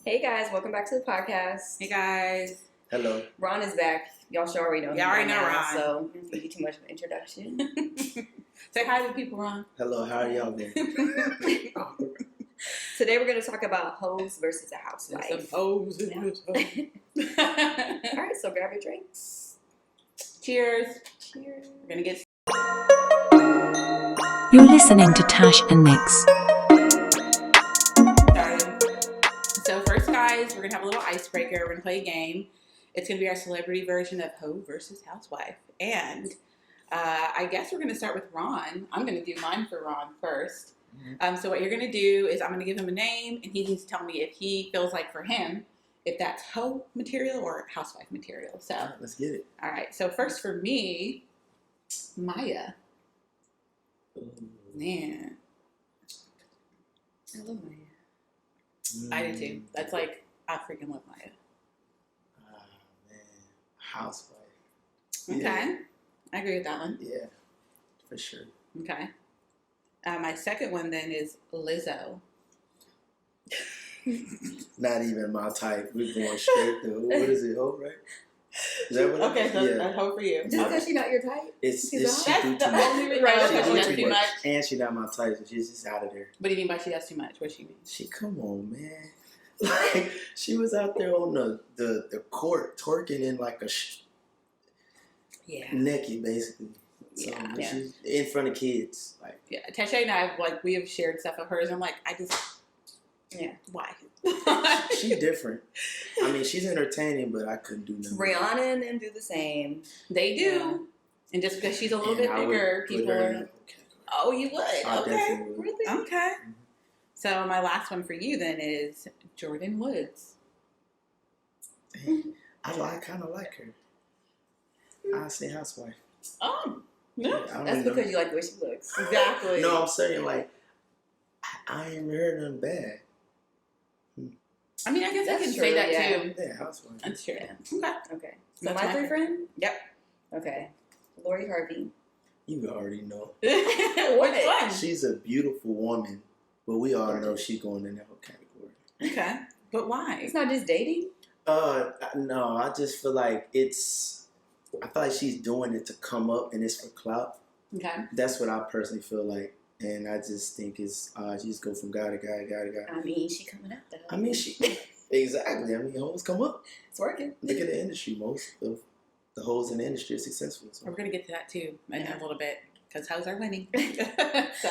Hey guys, welcome back to the podcast. Hey guys. Hello. Ron is back. Y'all should already know him. Y'all already know Ron. So I'm give you too much of an introduction. Say hi to the people, Ron. Hello, how are y'all doing? Today we're going to talk about hoes versus a housewife. Some hoes in this house. Alright, so grab your drinks. Cheers. Cheers. We're gonna get You're listening to Tash and Nix. started. So first, guys, we're gonna have a little icebreaker. We're gonna play a game. It's gonna be our celebrity version of hoe versus housewife. And I guess we're gonna start with Ron. I'm gonna do mine for Ron first. So what you're gonna do is I'm gonna give him a name, and he needs to tell me if he feels like for him, if that's hoe material or housewife material. So Let's get it. all right. So first for me, Maya. Man, I love Maya. I do too. That's like, I freaking love Maya. Man. Housewife. Okay. Yeah. I agree with that one. Yeah, for sure. Okay. My second one then is Lizzo. Not even my type. We're going straight to, what is it, hoe, right? Is that what it Okay, is? so Yeah. that's hope for you. Just because she's not your type? It's She's she not? do That's too the much. only reason. Right, Oh, she because do she does too too much. And she's not my type, so she's just out of there. What do you mean by she does too much? What she mean? She, come on, man. Like, she was out there on the court twerking in like a Yeah. naked, basically. So, Yeah. she's in front of kids. Like, Yeah. Tasha and I, like, we have shared stuff of hers. I'm like, I just, Yeah. why? she's different. I mean, she's entertaining, but I couldn't do nothing. Rihanna and them do the same. They do. Yeah. And just because she's a little And bit I would bigger, put people her in are, the category. oh, you would? I Okay. definitely would. Really? Okay. So my last one for you then is Jordan Woods. Dang. I kind of like her. I say housewife. Oh, no. I don't That's know. because you like the way she looks. Exactly. No, I'm saying like I ain't heard nothing bad. I mean, I guess I That's can true, say that yeah. too. Yeah, housewife. That's true. Yeah. Okay. Okay. So That's my my three friend? Yep. Okay. Lori Harvey. You already know. Which one? She's a beautiful woman, but we all know she's going in that whole category. Okay. But why? It's not just dating. No, I just feel like I feel like she's doing it to come up and it's for clout. Okay. That's what I personally feel like. And I just think it's, she just go from guy to guy, guy to guy. I mean, she coming up though. I mean, exactly. I mean, hoes come up. It's working. Look at the industry. Most of the hoes in the industry are successful. So. We're going to get to that too in Yeah. a little bit because hoes are winning. So,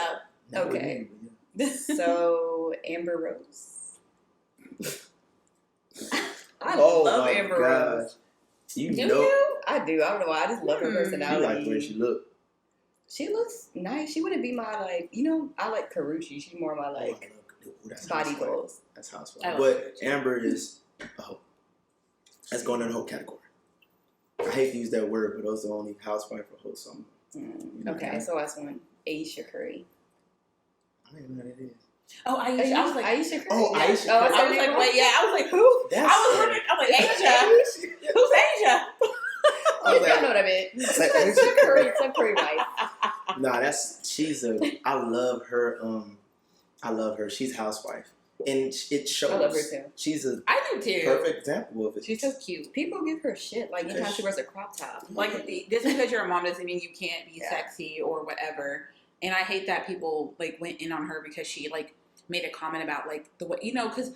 Not with Okay. me, but yeah. So Amber Rose. I Oh love my Amber gosh. Rose. You do know, you? I do. I don't know why. I just love her Hmm. you personality. like the way she look. She looks nice. She wouldn't be my I like Karuchi. She's more my That's body housewife. goals. That's I housewife. love But her. Amber is a hoe. That's going in the whole category. I hate to use that word, but those are the only housewife or hoe. So Okay, so that's one. Aisha Curry. I don't even know what it is. oh, Aisha. I was like, Aisha Curry. Oh, Yeah. Aisha Oh, Curry. is I her was name like, wrong? wait, yeah. I was like, who? That's I was wondering. I'm like, Asia. Who's Asia? I was Y'all like, know what I meant. It's like Some Aisha Curry, some Curry wife. I love her. I love her. She's a housewife. And it shows. I love her too. She's a I do too. perfect example of it. She's so cute. People give her shit like anytime she wears a crop top. Like, just because you're a mom doesn't mean you can't be Yeah. sexy or whatever. And I hate that people like went in on her because she like made a comment about like the way, because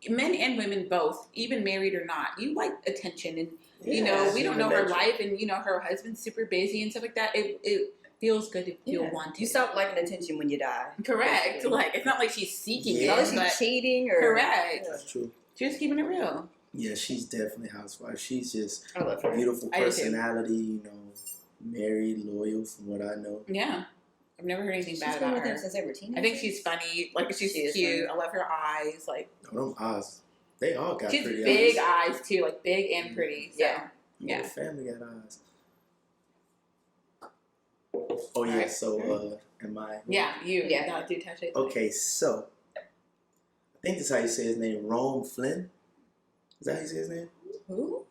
men and women both, even married or not, you like attention and Yeah, we don't human know her nature. life and her husband's super busy and stuff like that. It feels good to feel Yeah. wanted. You stop liking attention when you die. Correct. basically. Like it's not like she's seeking Yeah. Not it, like but she's cheating or correct. That's true. She's keeping it real. Yeah, she's definitely a housewife. She's just I love a her. beautiful I do too. personality, married, loyal from what I know. Yeah. I've never heard anything She's bad been about with him her. since they were teenagers. I think she's funny. Like she's She is cute. funny. I love her eyes. Like Oh, them eyes. They all got she's pretty big eyes. eyes too. Like big and pretty. So. Yeah. Yeah. The family got eyes. Oh yeah, Alright. so am I? Yeah, you. Yeah. No, do touch it. Okay, so I think that's how you say his name. Rome Flynn. Is that how you say his name? Who?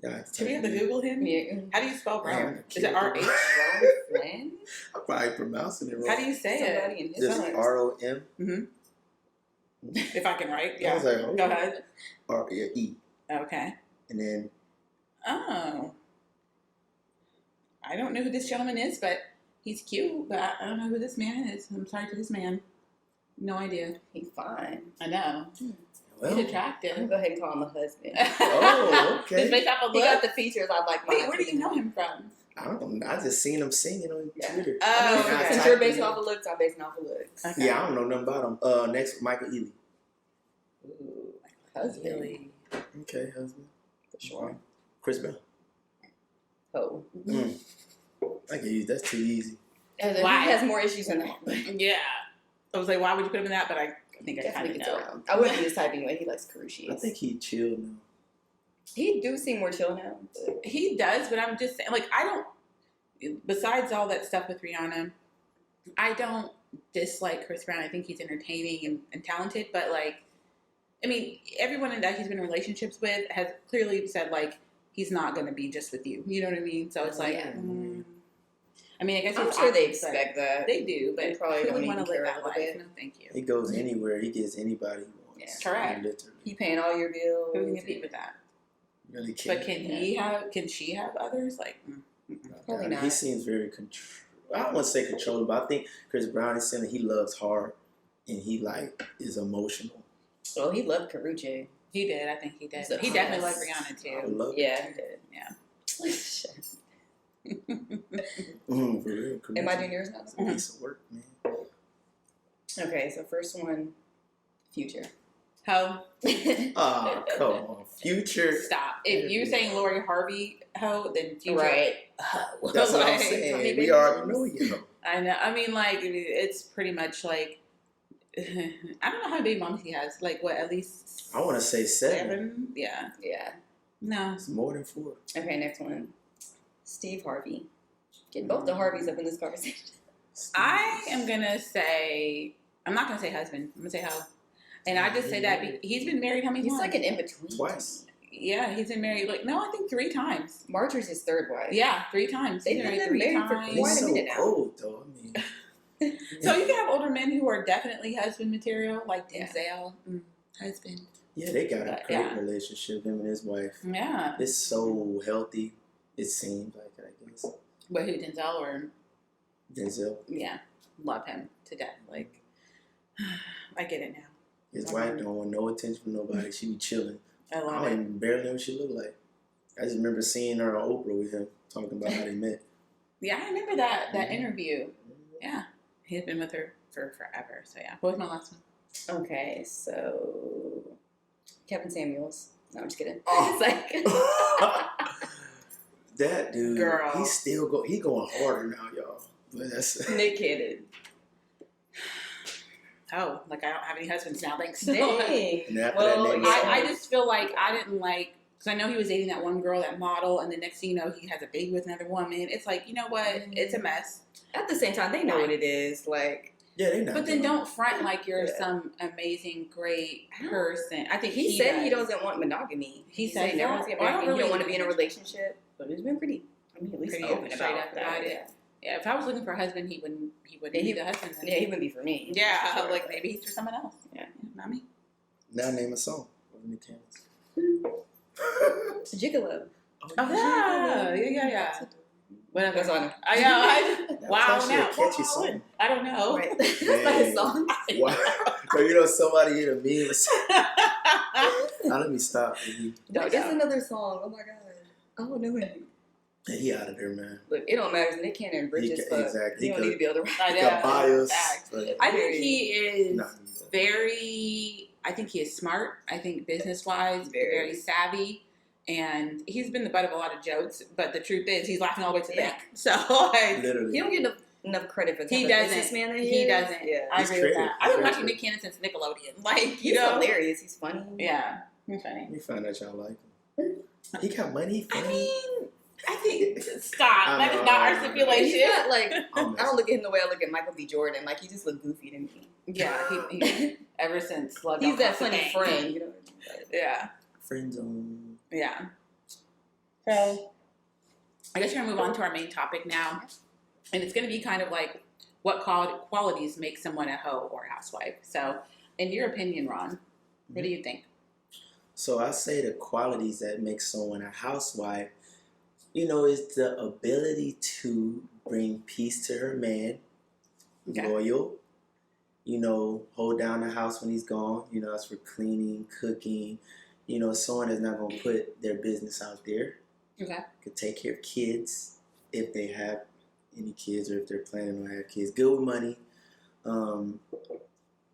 Yeah. I have to Do we have type to it in. Google him? Yeah. How do you spell Man, Rome? I Is it can't R H? Rome Flynn? I'm probably pronouncing it wrong. How do you say Somebody it? in his Just life. ROM. Mm-hmm. If I can write, I yeah. was like, oh. Go ahead. R-E. Okay. And then Oh. I don't know who this gentleman is, but he's cute. But I don't know who this man is. I'm sorry to this man. No idea. He's fine. I know. well, He's I'm attractive. gonna go ahead and call him a husband. Oh, okay. Just based off of He look. got the features I like. Wait, where do you know him from? I don't know. I just seen him singing on Twitter. Oh, I mean, okay. since you're basing off of looks, I'm basing off of looks. Okay. Yeah, I don't know nothing about him. Next, Michael Ealy. Ooh, husband. Really? Okay, husband. For sure. Chris Brown. Oh. I can use that's too easy. Why? He has more issues than that. Yeah. I was like, why would you put him in that? But I think I kind Definitely of gets know. around. I wouldn't be his type anyway. He likes Carucci. I think he chilled now. He do seem more chill now. But He does, but I'm just saying, like, I don't, besides all that stuff with Rihanna, I don't dislike Chris Brown. I think he's entertaining and talented, but, like, I mean, everyone that he's been in relationships with has clearly said, like, he's not going to be just with you. You know what I mean? So it's like, Yeah. I mean, I guess I'm it's sure they obvious, but expect that. They do, but They probably who don't would want even to live care a that little life? bit. No, thank you. He goes anywhere. He gets anybody he wants. Yeah. Correct. Literally. He paying all your bills. Who can compete with that? Really can't. But can she have others? Like, Probably He not. seems very I don't want to say controlling, but I think Chris Brown is saying that he loves hard and he like is emotional. Well, he loved Carucci. he did. I think he did. So- He definitely loved Rihanna I too. love Yeah, he did. Yeah. for real. Am I doing yours now? It's a piece of work, man. Okay, so first one, Future. Ho, Oh, come on. Future. stop. If you're saying Lori Harvey ho, then Future. Right. Ho. That's what I'm Like, saying. We already know you. I know. I mean, like, it's pretty much like, I don't know how many moms he has. Like, what, at least I want to say 7. 7? Yeah. Yeah. No. It's more than 4. Okay, next one. Steve Harvey. Get both the Harveys up in this conversation. I am going to say, I'm not going to say husband. I'm going to say ho. And I just say that he's been married how many He's times? like an in-between. Twice. Yeah, he's been married, like, no, I think 3 times. Marjorie's his third wife. Yeah, 3 times. They've He's been married 3 married for times. quite He's a so minute now. old, though. I mean, So you can have older men who are definitely husband material, like Yeah. Denzel, husband. yeah, they got a But, great yeah. relationship, him and his wife. Yeah. It's so healthy, it seems like, I guess. But who, Denzel or, Denzel. yeah, love him to death. Like, I get it now. His wife don't want no attention from nobody. She be chilling. I I love don't it. even barely know what she look like. I just remember seeing her on Oprah with him, talking about how they met. Yeah, I remember that Mhm. interview. Yeah. He's been with her for forever. So, yeah. What was my last one? Okay, so Kevin Samuels. No, I'm just kidding. Oh. It's like That dude, Girl. he's still he going harder now, y'all. But that's Nick Cannon. Oh, like I don't have any husbands now, thanks. Dang. and after Well, that name yeah. I just feel like I didn't like, because I know he was dating that one girl, that model, and the next thing you know, he has a baby with another woman. It's like, you know what? It's a mess. At the same time, they know what it is. Like, yeah, they not. But then doing don't front like you're Yeah. some amazing, great person. I think he said he does. doesn't want monogamy. He said never that? wants to get Well, I married. don't He don't really want to be in a think- relationship. But he's been pretty, at least Pretty open straight about up that. about it. Yeah, if I was looking for a husband, he wouldn't Yeah, be the husband. Then. Yeah, he wouldn't be for me. Yeah, For sure. like maybe he's for someone else. Yeah. Not me. Now name a song. Nick Cannon. Gigolo. Oh, yeah. Whatever. That's on him. I know. That's Wow, actually now. a catchy song. I don't know. Right. That's not his song. Wow. So you know somebody hit a meme. Now let me stop. No That's doubt. another song. Oh my god. I don't know him. He out of there, man. Look, it don't matter. Nick Cannon rich as fuck. Exactly. He don't need to be able to rap. I He got know. bias. Facts. But I think he is not me, though. I think he is smart. I think business-wise, very savvy. And he's been the butt of a lot of jokes, but the truth is he's laughing all the way to the Yeah. bank. So, like, Literally. He don't get enough credit for the He type of doesn't. businessman that he is. doesn't. Yeah. I He's agree with creative. that. I've been He's watching very Nick Cannon since Nickelodeon. Like, you He's know. hilarious. He's funny. Yeah. He's funny. Let me find out y'all like him. He got money. I Funny. mean, I think, stop. I That is know, not I our know. stipulation. He's not like, I'm I don't look at him the way I look at Michael B. Jordan. Like, he just look goofy to me. Yeah, he ever since Love He's Don't that Cost a funny Thing. friend, you know. Yeah. Friend zone. Yeah. So, I guess we're going to move on to our main topic now. And it's going to be kind of like what qualities make someone a hoe or a housewife. So, In your opinion, Ron, what do you think? So I say the qualities that make someone a housewife, is the ability to bring peace to her man, loyal, hold down the house when he's gone, that's for cleaning, cooking, someone that's not going to put their business out there. Okay. Could take care of kids if they have any kids or if they're planning on having kids. Good with money.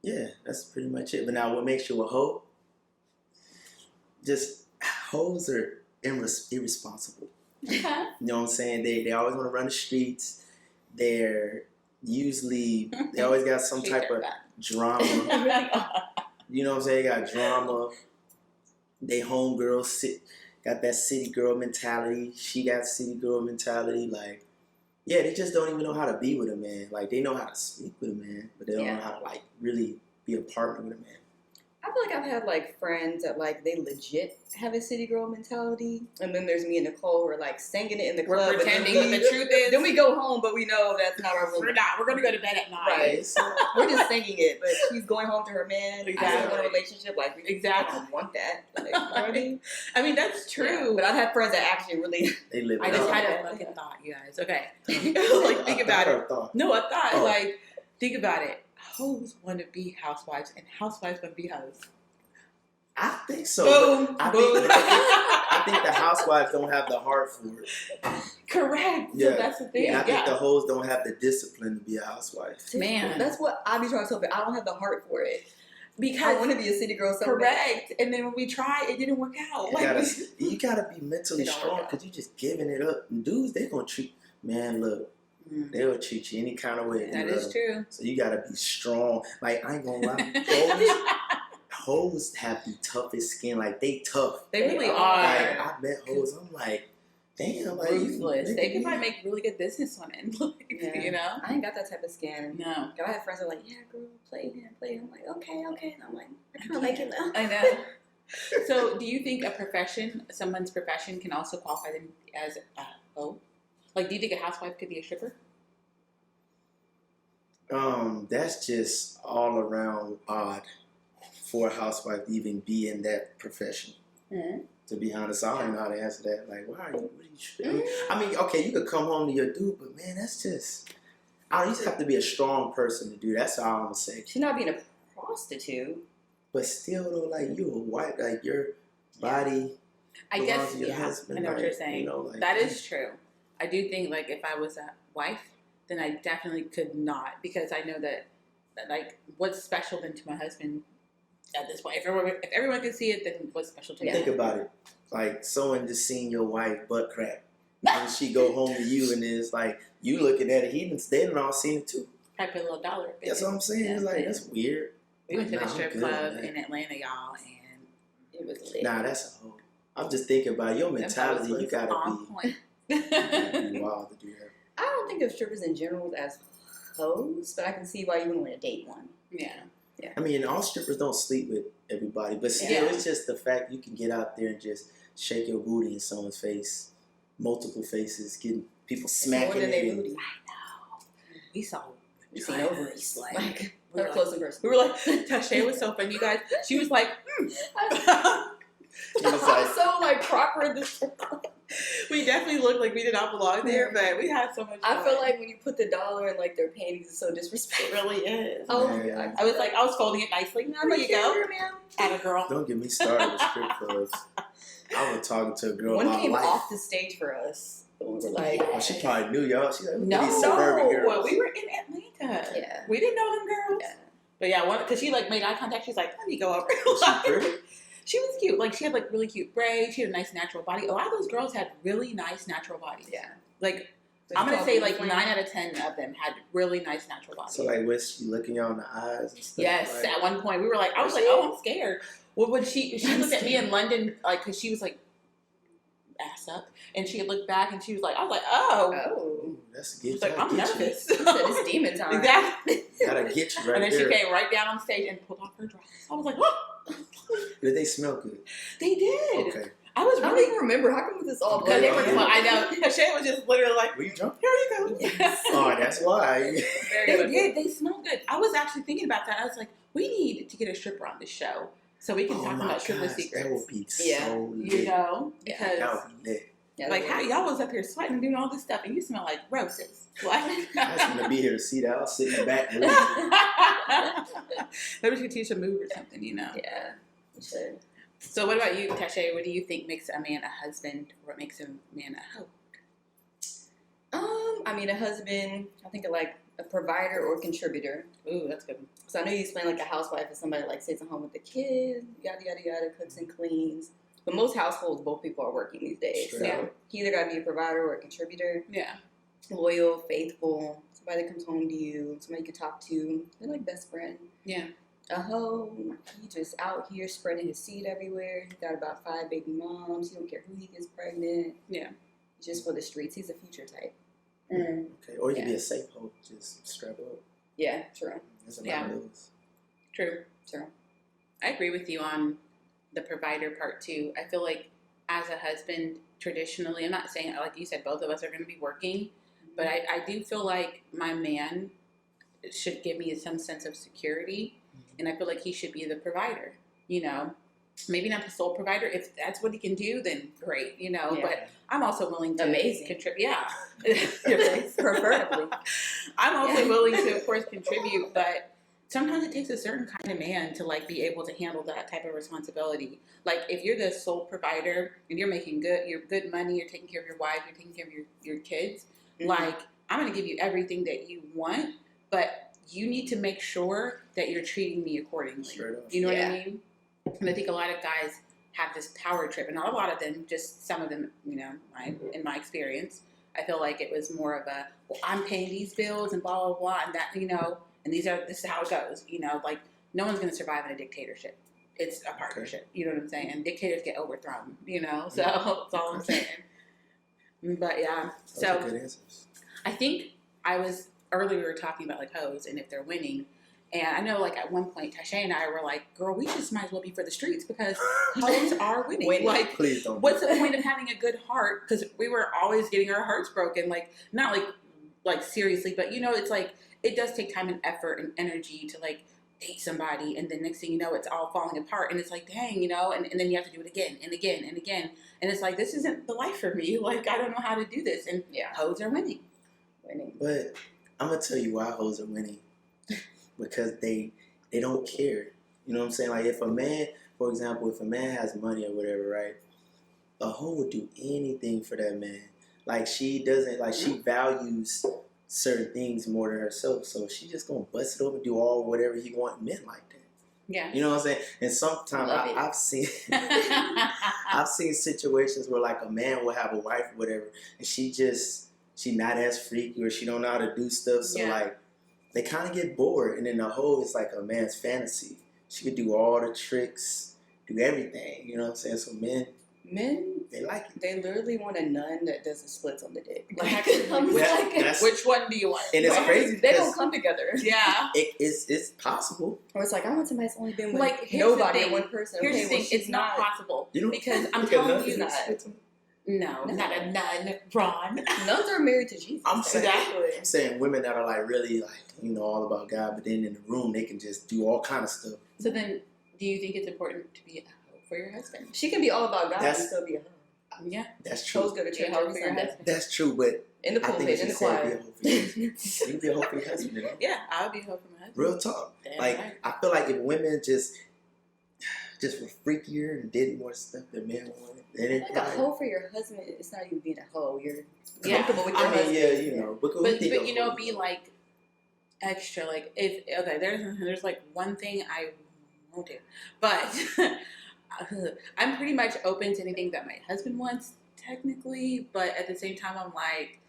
Yeah, that's pretty much it. But now what makes you a hoe? Just hoes are irresponsible. You know what I'm saying? They always want to run the streets. They always got some type of drama. You know what I'm saying? They got drama. They homegirls got that city girl mentality. She got city girl mentality. Like, yeah, they just don't even know how to be with a man. Like, they know how to speak with a man, but they don't know how to, like, really be a partner with a man. I feel like I've had, like, friends that, like, they legit have a city girl mentality. And then there's me and Nicole who are, like, singing it in the club. We're pretending, but the truth is... Then we go home, but we know that's not our real... We're not. We're going to go to bed at 9. Right. We're just singing it, but she's going home to her man. Exactly. I still in a relationship. Like, I don't want that. Like, you know what I mean? I mean, that's true. Yeah, but I've had friends that actually really... They live I just had a fucking thought, you guys. Okay. Like, think about it. No, a thought. Oh. Like, think about it. Hoes want to be housewives, and housewives want to be hoes. I think so. Boom. I think the housewives don't have the heart for it. Correct. Yeah. So that's the thing. And I think the hoes don't have the discipline to be a housewife. Man. That's what I be trying to tell people. I don't have the heart for it. Because I want to be a city girl so correct. And then when we tried, it didn't work out. You gotta be mentally strong because you just giving it up. And dudes, they gonna treat, man, look, they will treat you any kind of way. That is true. So you gotta be strong. Like, I ain't gonna lie. Hoes have the toughest skin. Like, they tough. They really are. Like, I met hoes, I'm like, damn, like, ruthless. They can probably make really good business women. You know? I ain't got that type of skin. No. I have friends that are like, yeah, girl, play him. I'm like, okay. And I'm like, I kind of like it though. I know. So, do you think someone's profession can also qualify them as a hoe? Like, do you think a housewife could be a stripper? That's just all around odd for a housewife to even be in that profession. Mm-hmm. To be honest, I don't know how to answer that. Like, what are you stripping? I mean, okay, you could come home to your dude, but man, that's just... you just have to be a strong person to do that. That's all I'm gonna say. She's not being a prostitute. But still, though, like, you a wife, like, your body belongs to your husband. I know what you're saying. Like, that is true. I do think, like, if I was a wife, then I definitely could not, because I know that like, what's special then to my husband at this point? If everyone can see it, then what's special to me? Think about it. Like, someone just seen your wife butt crack. And she go home to you, and it's like, you looking at it, they done all seen it too. I put a little dollar. That's what I'm saying. It's like, that's weird. We went to the I'm strip good, club man. in Atlanta, y'all, and it was lit. Nah, that's a hoe. I'm just thinking about your mentality. You gotta on point. be wild to do that. I don't think of strippers in general as hoes, but I can see why you wouldn't want to date one. Yeah. I mean, all strippers don't sleep with everybody, but still, it's just the fact you can get out there and just shake your booty in someone's face, multiple faces, getting people smacking it. I know. We seen ovaries. Like we're close in person. We were like, Tasha was so funny, you guys. She was like, She was like, so like proper in the strip club. We definitely looked like we did not belong there, but we had so much fun. I feel like when you put the dollar in like their panties, it's so disrespectful. It really is. Oh, man. I was folding it nicely. There you go. At a girl. Don't get me started with strip clubs. I was talking to a girl One about came life. off the stage for us. We were like, Oh, she probably knew y'all. She like, No, these suburban girls. we were in Atlanta. Yeah. We didn't know them girls. Yeah. But yeah, because she like made eye contact. She's like, let me go over. Was she pretty? She was cute. Like, she had like really cute braids. She had a nice natural body. A lot of those girls had really nice natural bodies. Yeah. Like, I'm going to say like 9 out of 10 of them had really nice natural bodies. So like, was she looking y'all in the eyes and stuff? Yes, like, at one point we were like, I was like, oh, I'm scared. Well, when she looked at me in London, like, because she was like, ass up, and she looked back and she was like, I was like, oh, Ooh, that's a She's get. like, I'm nervous. It's demon time. Exactly. Gotta get you right And then there. she came right down on stage and pulled off her dress. I was like, oh. Did they smell good? They did. Okay. I was I don't really. even remember. How come this all Because they were. Yeah. I know. Shay was just literally like, Were you drunk? here you go. Yes. Oh, that's why. They did. They smelled good. I was actually thinking about that. I was like, we need to get a stripper on this show so we can talk about stripper secrets. That would be Yeah. so lit. You know, because That would be lit. Yeah, like how y'all was up here sweating, doing all this stuff, and you smell like roses. Like, I was gonna be here to see that. I'll sit in the back. maybe we should teach a move or something, you know. Yeah, we should. So what about you, Tasha? What do you think makes a man a husband? What makes a man a hoe? I mean, a husband, I think of like a provider or contributor. Ooh, that's good. So I know you explain like a housewife is somebody like stays at home with the kids, yada yada yada, cooks and cleans. But most households, both people are working these days. Sure. So Yeah. you either got to be a provider or a contributor. Yeah. Loyal, faithful, somebody that comes home to you, somebody you can talk to. They're like best friend. Yeah. A hoe, he just out here spreading his seed everywhere. He got about 5 baby moms. He don't care who he gets pregnant. Yeah. Just for the streets. He's a future type. Okay. Or you can Yeah. be a safe hoe. Just strap up. Yeah, true. There's a lot Yeah. of those. True. True. I agree with you on the provider part too. I feel like as a husband, traditionally, I'm not saying, like you said, both of us are going to be working, but I do feel like my man should give me some sense of security, and I feel like he should be the provider, you know. Maybe not the sole provider. If that's what he can do, then great, you know. Yeah. But I'm also willing to Amazing. contribute. Yeah. Preferably. I'm also Yeah. willing to, of course, contribute, but sometimes it takes a certain kind of man to like be able to handle that type of responsibility. Like if you're the sole provider and you're making good money, you're taking care of your wife, you're taking care of your kids, Mhm. like I'm going to give you everything that you want, but you need to make sure that you're treating me accordingly. Straight up. You know Yeah. what I mean? And I think a lot of guys have this power trip, and not a lot of them, just some of them, you know, in my experience, I feel like it was more of a, well, I'm paying these bills and blah, blah, blah, and that, you know, and this is how it goes, you know, like no one's going to survive in a dictatorship. It's a partnership, you know what I'm saying? And dictators get overthrown, you know, so that's all I'm saying. But yeah, Those are good so answers. I think earlier we were talking about like hoes and if they're winning. And I know, like, at one point, Tasha and I were like, girl, we just might as well be for the streets because hoes are winning. Winning. Like, Please don't. what's the point of having a good heart? Because we were always getting our hearts broken. Like, not like seriously, but, you know, it's like, it does take time and effort and energy to, like, date somebody. And then next thing you know, it's all falling apart. And it's like, dang, you know, and then you have to do it again and again and again. And it's like, this isn't the life for me. Like, I don't know how to do this. And Yeah. hoes are winning. But I'm gonna tell you why hoes are winning. Because they don't care. You know what I'm saying? Like if a man, for example, if a man has money or whatever, right? A hoe would do anything for that man. Like she doesn't, like she values certain things more than herself. So she just gonna bust it over and do all whatever he want men like that. Yeah. You know what I'm saying? And sometimes Love it. I've seen I've seen situations where like a man will have a wife or whatever, and she not as freaky or she don't know how to do stuff. So Yeah. like they kind of get bored, and then the hoe is like a man's fantasy. She could do all the tricks, do everything. You know what I'm saying? So men, they like it. They literally want a nun that does the splits on the dick. Like, Exactly. I'm like, That's- Which one do you want? And it's crazy they because don't come together. Yeah. it's possible. Or it's like, I want somebody that's only been with Like, here's the nobody thing. and one person. Here's Okay, the thing, well, she's it's not possible. You know, Because I'm look at telling nuns you and that. spits on- No, No. not a nun, Ron. Nuns are married to Jesus. I'm saying, Exactly. I'm saying women that are like really like all about God, but then in the room they can just do all kind of stuff. So then, do you think it's important to be a hoe for your husband? She can be all about God That's- and still be a hoe. Yeah. That's Hoes true. go to Be a church hoe every for your Sunday. husband. That's true, but In the I think pulpit, it's in the just said be a choir. hoe for your husband. You can be a hoe for your husband. You know? Yeah, I would be a hoe for my husband. Real talk. Damn Like right. I feel like if women just were freakier and did more stuff that men wanted, then it Like a probably. hoe for your husband, it's not even being a hoe. You're Yeah. comfortable with your I mean, husband. yeah, you know, but But you know, be like extra. Like if okay, there's like one thing I won't do, but I'm pretty much open to anything that my husband wants, technically. But at the same time, I'm like,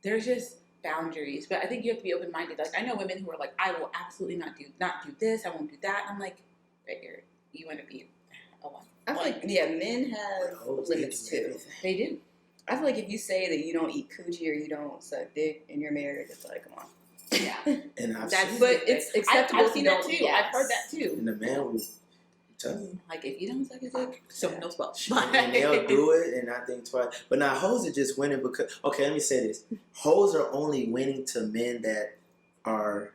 there's just boundaries. But I think you have to be open minded. Like I know women who are like, I will absolutely not do this. I won't do that. And I'm like, figure you want to be a wife. I feel like, yeah, men have Hoes, limits they do too. everything. They do. I feel like if you say that you don't eat coochie or you don't suck dick and you're married, it's like, come on. Yeah. And I've That's seen, But it's acceptable I've if seen you that don't. too. Yes. I've heard that too. and the man will tell you. Like if you don't suck a dick, someone else will. And they'll do it, and I think twice. But now hoes are just winning because. Okay, let me say this: hoes are only winning to men that are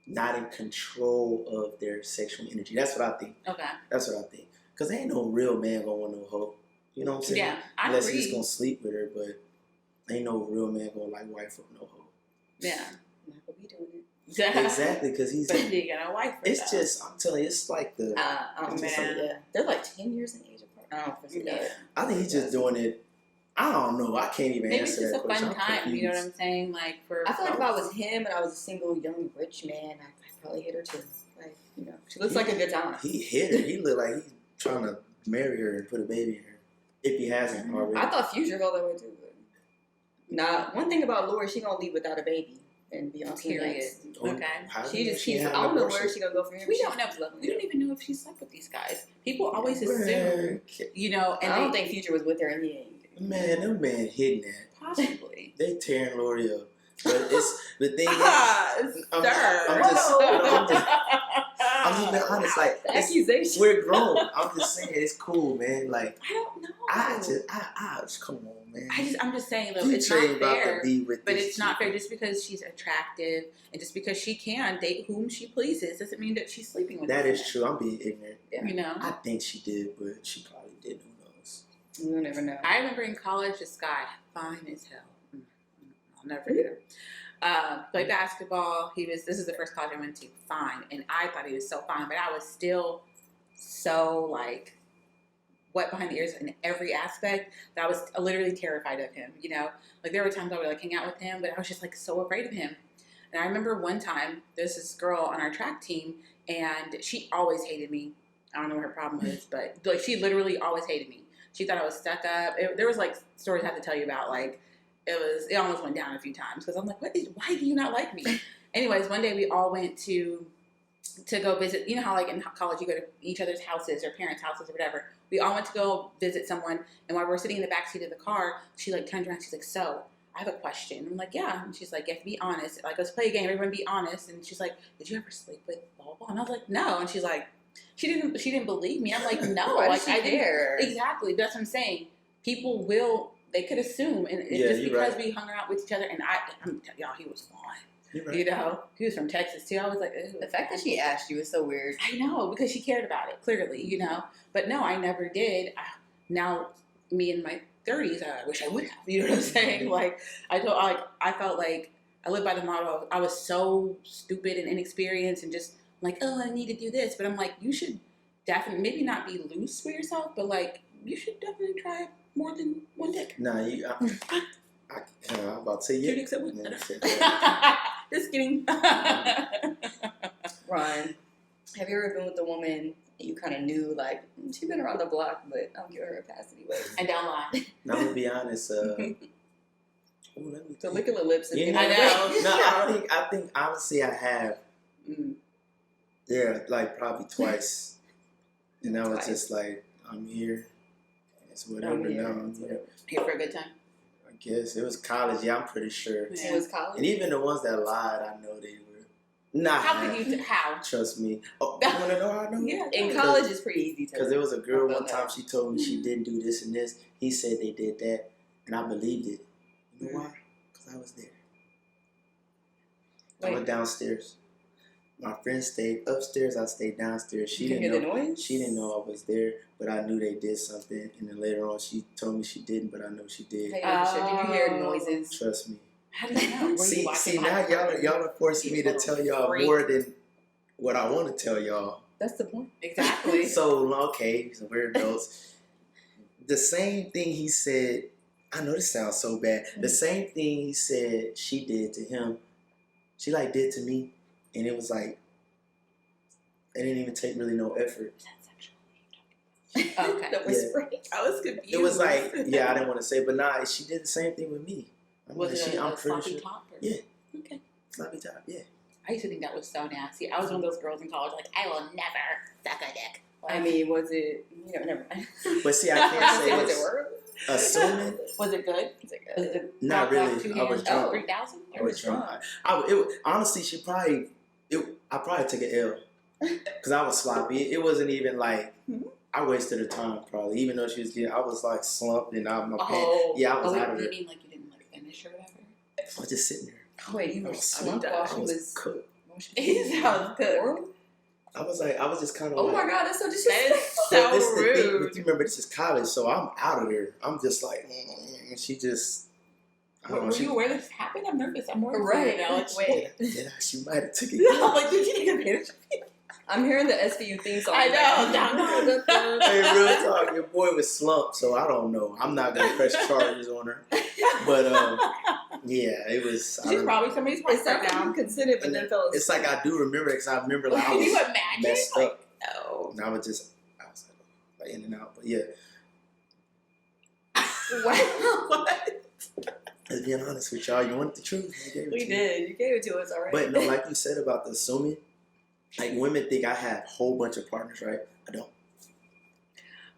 not in control of their sexual energy. That's what I think. Okay. That's what I think. Because ain't no real man gonna want no hoe. You know what I'm saying? Yeah, I Unless agree. he's gonna sleep with her, but ain't no real man gonna like wife up no hoe. Yeah. Not gonna be doing it. Exactly, because he's. But he got a wife. It's just, I'm telling you, it's like the. Oh it's just man, like- yeah. They're like 10 years in age apart. I don't know if it's Yeah. I think he's just doing it. I don't know. I can't even Maybe it's answer just that a question. fun I'm time. You know what confused. I'm saying? Like for. I feel like if I was him and I was a single young rich man, I'd probably hit her too. Like, you know, she looks like a good time. He hit her. He looked like he's trying to marry her and put a baby in her. If he hasn't already. I thought Future felt that way too. But nah, one thing about Lori, she gonna leave without a baby and be on to the Period. next. Oh, Okay. how do She you know just she keeps. had I an don't know abortion? where she gonna go from here. We She's don't know. lovely. We don't even know if she slept with these guys. People always Man, assume, you know, and I don't they think Future was with her and he ain't. Man, them man hitting that. possibly. They tearing Lori up. But it's the thing is, Sir. I'm just being honest. Like The it's, accusation. we're grown. I'm just saying it's cool, man. Like I don't know. I just come on, man. I'm just saying though, You it's not trained about to fair. be with But this it's not chick. fair just because she's attractive and just because she can date whom she pleases doesn't mean that she's sleeping with That this is true. I'm being ignorant. man, you know. I think she did, but she probably didn't. Who knows? You'll never know. I remember in college, this guy, fine as hell. I'll never forget him. Played basketball. This is the first college I went to. Fine. And I thought he was so fine, but I was still so like wet behind the ears in every aspect that I was literally terrified of him. You know, like there were times I would like hang out with him, but I was just like so afraid of him. And I remember one time there's this girl on our track team, and she always hated me. I don't know what her problem was, but like she literally always hated me. She thought I was stuck up. There was like stories I have to tell you about. Like it almost went down a few times because I'm like, why do you not like me? Anyways, one day we all went to go visit. You know how like in college you go to each other's houses or parents' houses or whatever. We all went to go visit someone, and while we were sitting in the back seat of the car, she like turned around. She's like, "So, I have a question." I'm like, "Yeah." And she's like, "You have to be honest. Like, let's play a game. Everyone be honest." And she's like, "Did you ever sleep with blah blah?" And I was like, "No." And she's like, She didn't believe me. I'm like, no, Why like does she I didn't. care? Exactly. That's what I'm saying. People they could assume, and it's Yeah, just you're because right. we hung out with each other. And I'm telling y'all, he was fine. You're right. You know, he was from Texas too. I was like, ew. The fact that she asked you is so weird. I know, because she cared about it, clearly, you know. But no, I never did. Now, me in my 30s, I wish I would have. You know what I'm saying? Like, I felt like I lived by the motto of I was so stupid and inexperienced and just like, oh, I need to do this. But I'm like, you should definitely, maybe not be loose for yourself, but like, you should definitely try more than one dick. Nah, I'm about to say yeah. Two dicks at once. Yeah, I said that. Just kidding. Ron, have you ever been with a woman you kind of knew, like, she's been around the block, but I'll give her a pass anyway? And down line. Now, I'm gonna be honest. Ooh, let me The think. lick of the lips. You Is know, I know. no, I think honestly I have. Mm. Yeah, like probably twice. And I was Twice. just like, I'm here. It's whatever I'm here. now. It's whatever. Here for a good time. I guess it was college. Yeah, I'm pretty sure. Yeah. It was college. And even the ones that lied, I know they were not. How could you, how? Trust me. Oh, you want to know how I know? Yeah. In college, it's pretty easy to. Because there was a girl one Okay. time, she told me she didn't do this and this. He said they did that, and I believed it. You know why? Because I was there. I Wait. was downstairs. My friend stayed upstairs. I stayed downstairs. She You can didn't hear know. the noise? She didn't know I was there, but I knew they did something. And then later on, she told me she didn't, but I know she did. Hey, did you hear noises? Trust me. How do you know? Were you See, watching now my- y'all are forcing me to tell y'all Freak. more than what I want to tell y'all. That's the point. Exactly. So, okay, so we're adults. The same thing he said, I know this sounds so bad. The same thing he said she did to him, she like did to me. And it was like, it didn't even take really no effort. Okay. The whispering. I was confused. It was like, yeah, I didn't want to say, but nah, she did the same thing with me. I'm Was like, it I'm a pretty sloppy sure. top? Or? Yeah. Okay. Sloppy top, yeah. I used to think that was so nasty. I was one of those girls in college, like, I will never suck a dick. I mean, was it? Never mind. But see, I can't say Was it this. worth? Assuming, Was it good? Was it Was good? it Not rock, really. 2 I was hands, drunk. 3,000? I was drunk. Honestly, I probably took an L. Because I was sloppy. It wasn't even like, I wasted her time probably. Even though she was getting, I was like slumped and out of my pants. Oh, Yeah, I was out of you it. mean like you didn't like finish or whatever? I was just sitting there. Oh, wait, you I were was slumped slumped. while I she was was. cooked. Wow. He sounds good. I was just kind of Oh like, my God, that's so That is disrespectful. so this the thing, rude. but you remember, this is college, so I'm out of there. I'm just like, and she just, I don't know. Were She, you aware this happened? I'm nervous. I'm worried. Right. Now. Like, wait. yeah, she might have took it. I'm like, did you take advantage of me? I'm hearing the SVU theme song. I know. Hey, real talk, your boy was slumped, so I don't know. I'm not gonna press charges on her, but yeah, it was. She's probably somebody's It wife right sounded now. considered, but then fell asleep. It's like I do remember it, because I remember like I Can you was imagine? messed Like, up, no. and I was like in and out. But yeah, What? let's be honest with y'all. You wanted the truth. We did. You gave it to us already. But no, like you said about the assuming, like women think I have a whole bunch of partners, right? I don't.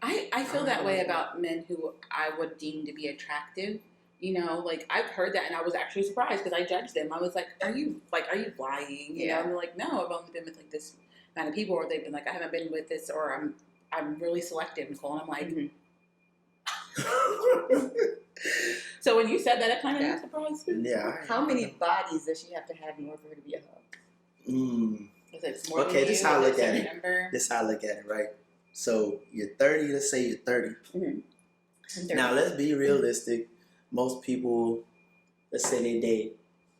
I feel that way about men who I would deem to be attractive. You know, like I've heard that, and I was actually surprised because I judged them. I was like, "Are you lying?" You know, and they're like, "No, I've only been with like this amount of people," or they've been like, "I haven't been with this," or "I'm really selective," Nicole. And I'm like, so when you said that, it kind of surprised me. Yeah. How many bodies does she have to have in order for her to be a hub? Is it more Okay, than this you? how I Is look it at a it. number? This is how I look at it, right? So you're 30. Let's say you're 30. Now let's be realistic. Most people, let's say they date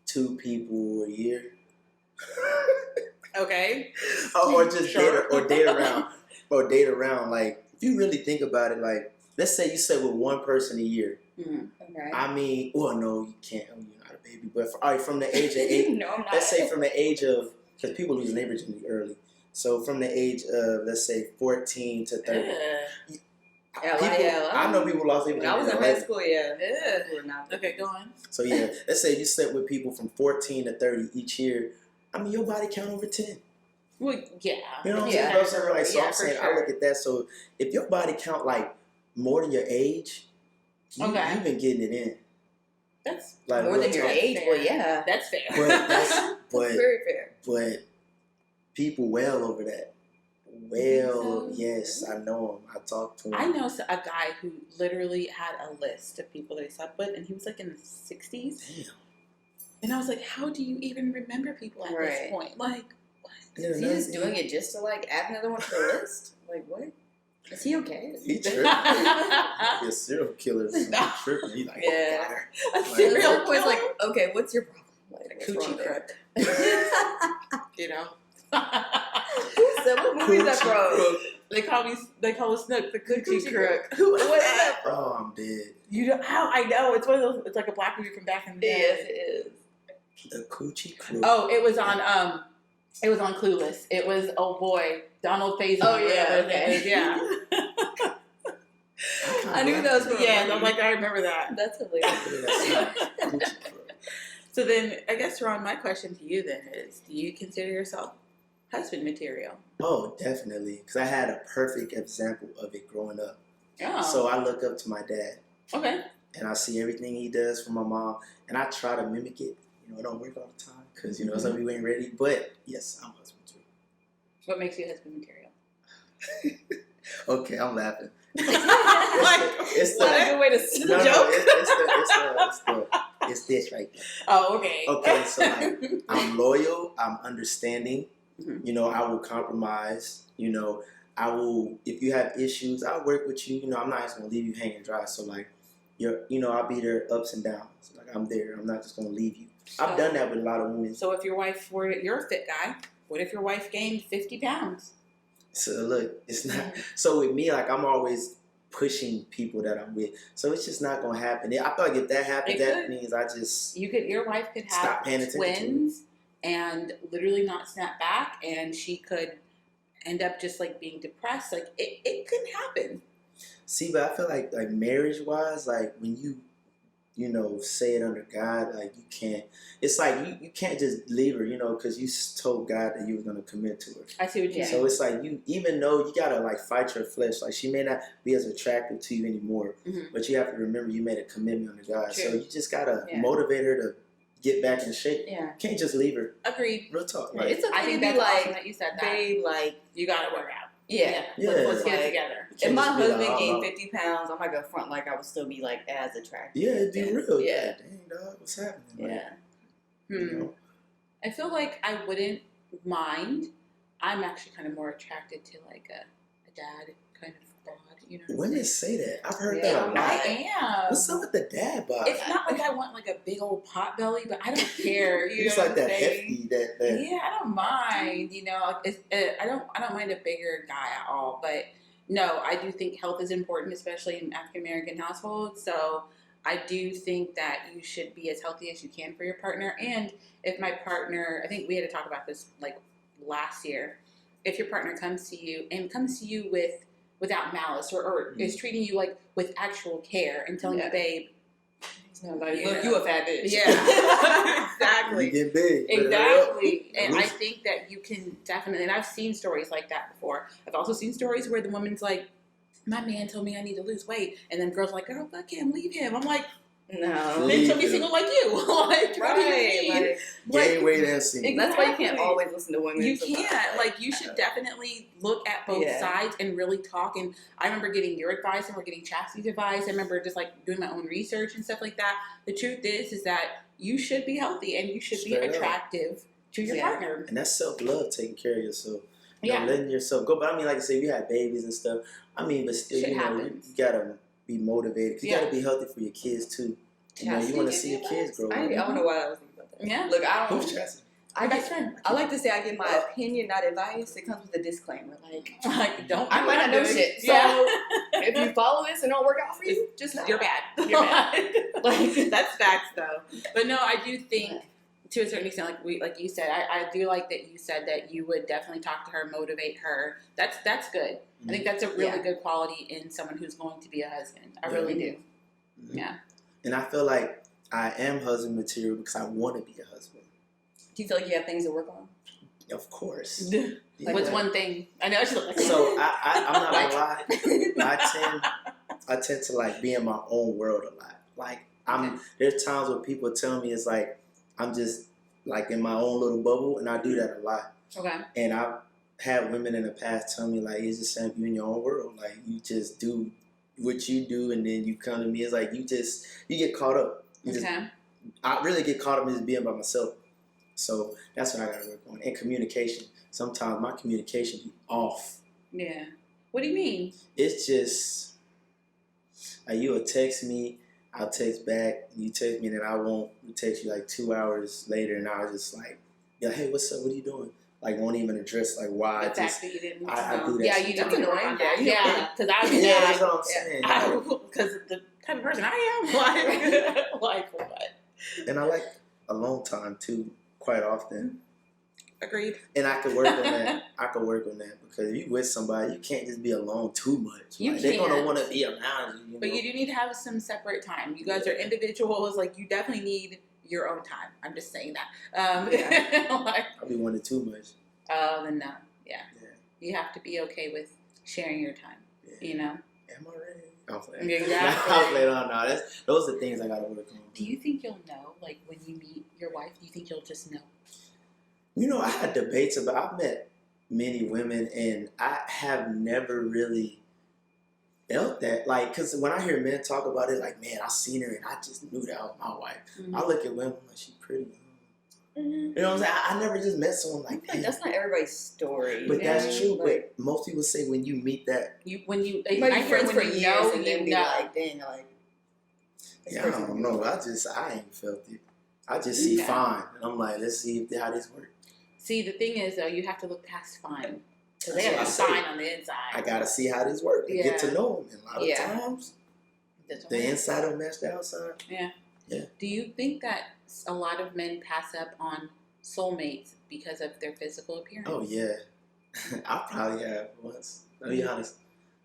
2 people a year. Okay. or just Sure. date around. Like, if you really think about it, like, let's say you sit with one person a year. Okay. I mean, well, no, you can't. I mean, you're not a baby, but all right, from the age of 8. No, I'm not. Let's say from the age of, because people lose their virginity early. So from the age of, let's say, 14 to 30. Yeah, I know people lost their When virginity. I was in high school, yeah. Ugh. We were not. Okay, go on. So yeah, let's say you slept with people from 14 to 30 each year. I mean, your body count over 10. Well, yeah. You know what I'm Yeah. saying? Bro? Like, so Yeah, I'm for saying, I sure. look at that. So if your body count like more than your age, you've been getting it in. That's Like, More real than your talk. age? fair. Well, yeah. That's fair. But that's That's but very fair. but people well over that. Well, So? yes, I know him. I talked to him. I know a guy who literally had a list of people that he slept with, and he was like in the 60s. Damn. And I was like, how do you even remember people at this Right. point? Like, what? Yeah, Is he just doing it just to like add another one to the list? Like what? Is he okay? He tripping. He a serial killer. He tripping. He like, Yeah. got her. A Like, At serial some point, it's like, killer? okay, what's your problem? Like, what's Coochie wrong there? crook. You know? Who said, what movie is that from? They call us Snook the Coochie Coochie Crook. Who is that from? Oh, I'm dead. You know how I know it's one of those. It's like a black movie from back in the day. Yes, it is. The coochie crew. Oh, it was on Clueless. It was boy Donald Faison. Oh, yeah, whatever his okay. name is, yeah. I knew that was from Yeah, I'm like I remember that. That's hilarious. Coochie crew. So then, I guess Ron, my question to you then is: do you consider yourself husband material? Oh, definitely. Because I had a perfect example of it growing up. Oh, So I look up to my dad, okay. and I see everything he does for my mom, and I try to mimic it. You know, it don't work all the time because, you know, some people ain't ready. But, yes, I'm husband too. What makes you husband material? Okay, I'm laughing. It's the- not a good way to joke. No, it's this right there. Oh, okay. Okay, so like, I'm loyal, I'm understanding, Mhm. you know, I will compromise, you know, I will, if you have issues, I'll work with you, you know, I'm not just gonna leave you hanging dry. So like, I'll be there ups and downs. Like, I'm there, I'm not just gonna leave you. I've done that with a lot of women. So if your wife you're a fit guy, what if your wife gained 50 pounds? So look, it's not, so with me, like, I'm always pushing people that I'm with. So it's just not gonna happen. I feel like if that happens, It that could. means I just Your wife could have stop paying attention to it. twins and literally not snap back, and she could end up just like being depressed. Like it could happen. See, but I feel like marriage wise, like when you say it under God, like you can't. It's like you can't just leave her, you know, because you told God that you were gonna commit to her. I see what you mean. So it's like even though you gotta like fight your flesh, like she may not be as attractive to you anymore, Mhm. but you have to remember you made a commitment under God. True. So you just gotta Yeah. motivate her to get back in shape. Yeah. You can't just leave her. Agreed. Real talk. Yeah, Like, it's okay I think to be that's awesome like, that you said that. babe, like, You gotta work out. yeah. Yeah. Let's get it Like, together. you If can't my just be like, husband "Oh, gained no." 50 pounds, I'm not gonna front like I would still be like as attractive. Yeah, it'd be real. Yeah. Dang, dog, what's happening? Like, Yeah. you know? I feel like I wouldn't mind. I'm actually kind of more attracted to like a dad kind of bod. You know, Women say that. I've heard Yeah, that a lot. I am. What's up with the dad bod? It's not like I want like a big old pot belly, but I don't care. You It's know like what that I'm saying? hefty. That. Yeah, I don't mind. You know, I don't mind a bigger guy at all. But no, I do think health is important, especially in African American households. So I do think that you should be as healthy as you can for your partner. And if my partner, I think we had to talk about this like last year. If your partner comes to you without malice or is treating you like with actual care and telling you, babe, like, look, you a fat bitch. Yeah, exactly. You get big. Exactly. And I think that you can definitely, and I've seen stories like that before. I've also seen stories where the woman's like, my man told me I need to lose weight. And then girls are like, girl, fuck him, leave him. I'm like, no. then she'll be single like you. Like, what do you mean? Gain weight and single. That's why you can't always listen to women. You can't. Like, you should definitely look at both sides and really talk. And I remember getting your advice and we're getting Chastity's advice. I remember just like doing my own research and stuff like that. The truth is that you should be healthy and you should be attractive to your partner. And that's self-love, taking care of yourself. You know, letting yourself go. But I mean, like I said, you have babies and stuff. I mean, but still, you know, you gotta be motivated. 'Cause you gotta be healthy for your kids too. You know, you want to see your kids grow up. I don't know why I was thinking about that. Yeah. Look, I don't. Who's Chastity? I like to say I give my opinion, not advice. It comes with a disclaimer. Like don't. I might not know shit. So if you follow this and don't work out for you, just know. You're bad. You're bad. Like, that's facts though. But no, I do think to a certain extent, like you said, I do like that you said that you would definitely talk to her, motivate her. That's good. Mm-hmm. I think that's a really good quality in someone who's going to be a husband. I really do. Mm-hmm. Yeah. And I feel like I am husband material because I want to be a husband. Do you feel like you have things to work on? Of course. What's one thing? I know she's like. So I'm not gonna lie. I tend to like be in my own world a lot. Like there's times where people tell me it's like I'm just like in my own little bubble, and I do that a lot. Okay. And I've had women in the past tell me like it's the same. You in your own world. Like you just do what you do, and then you come to me. It's like you get caught up. I really get caught up in just being by myself. So that's what I gotta work on. And communication. Sometimes my communication be off. Yeah. What do you mean? It's just like you will text me, I'll text back. You text me, and then I won't. You text you like 2 hours later, and I was just like, yeah, hey, what's up? What are you doing? Like won't even address like why. The fact that you didn't. I do that. Yeah, you don't know. Yeah, because I mean, that's what I'm saying. Because the type of person I am, like what? And I like alone time too, quite often. Agreed. And I could work on that. Because if you with somebody, you can't just be alone too much. Like, they're gonna want to be around you. But you do need to have some separate time. You guys are individuals. Like you definitely need your own time. I'm just saying that. I'll be wanting too much. Oh, then no. Yeah. You have to be okay with sharing your time. Yeah. You know. Am I ready? I'm playing. Exactly. No, those are the things I gotta work on. Do you think you'll know? Like when you meet your wife, do you think you'll just know? You know, I had debates about. I've met many women, and I have never really felt that. Like, because when I hear men talk about it, like, man, I seen her, and I just knew that was my wife. Mm-hmm. I look at women like she's pretty. Mm-hmm. You know what I'm saying? I never just met someone like that. That's not everybody's story. But that's true. But most people say when you meet that, you might be friends for years, and then be like, dang, like. Yeah, I don't know. I ain't felt it. I just see fine, and I'm like, let's see how this works. See, the thing is, though, you have to look past fine. Because they have a fine on the inside. I got to see how this works and get to know them. And a lot of times, the inside don't match the outside. Yeah. Do you think that a lot of men pass up on soulmates because of their physical appearance? Oh, yeah. I probably have once. I'll be honest.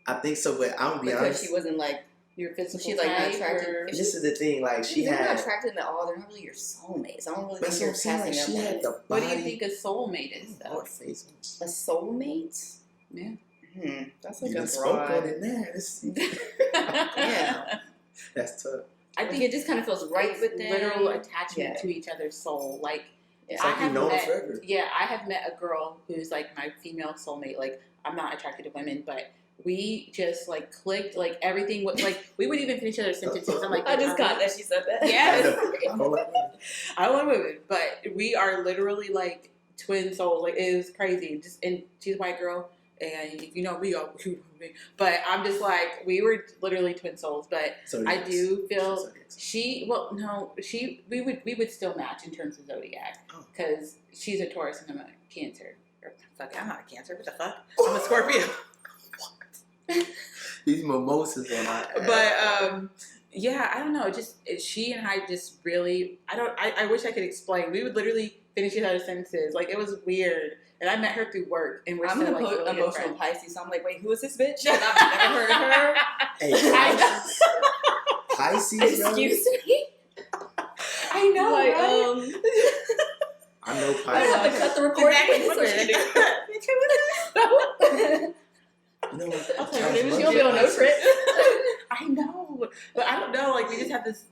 I think so, but I'm going to be honest. Because she wasn't like... Your physical she's like not attractive. This is the thing, like she had. They're not attractive at all. They're not really your soulmates. I don't really think you're passing she had the body. What do you think a soulmate is, though? A soulmate? Yeah. That's like you a spoke broad. on it now. Yeah. That's tough. I think it just kind of feels right with them. Literal attachment to each other's soul. Like, it's like you've known forever. Yeah, I have met a girl who's like my female soulmate. Like, I'm not attracted to women, but we just like clicked, like everything was like we would even finish each other's sentences. I'm like, I just got that she said that. Yes. I want women, but we are literally like twin souls. Like, it was crazy. And she's a white girl, and you know me, but I'm just like, we were literally twin souls. But I do feel we would still match in terms of zodiac, because she's a Taurus and I'm a Cancer. Or, fuck, I'm not a Cancer. What the fuck? I'm a Scorpio. What? These mimosas on my ass. But yeah, I don't know. Just she and I just really, I wish I could explain. We would literally finish each other's sentences. Like, it was weird. And I met her through work, and we're I'm still gonna like put really emotional Pisces, so I'm like, wait, who is this bitch? I've never heard of her. Hey, Pisces? Pisces, yo? Excuse me? I know, Like, right? I know Pisces. I have to cut the recording. You know what? Okay, Times maybe months she'll be on no Pisces. trip. I know, but I don't know. Like, we just have this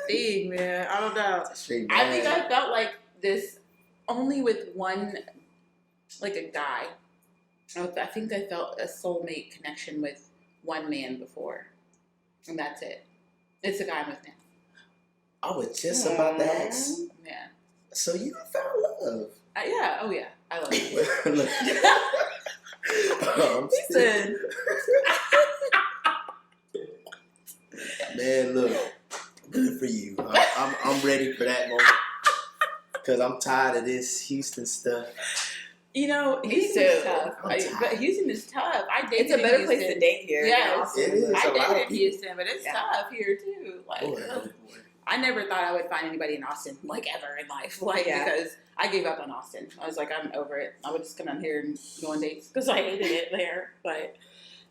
thing, man. I don't know. Straight I think mad. I felt like this only with one, like a guy. I think I felt a soulmate connection with one man before, and that's it. It's the guy I'm with now. I was just about to ask. Yeah. So you found love. Yeah. Oh yeah. I love it. Look. I'm still- Listen. Man, look. Good for you. I'm ready for that moment. Because I'm tired of this Houston stuff. You know, Me Houston too. is tough. I'm tired. But Houston is tough. I dated It's a better in place Houston. to date here. Yes. It is. I a lot of dated in people. Houston, but it's Yeah. tough here too. Like, Boy, ugh. boy. I never thought I would find anybody in Austin, like, ever in life. Like, Yeah. because I gave up on Austin. I was like, I'm over it. I would just come out here and go on dates because I hated it there. But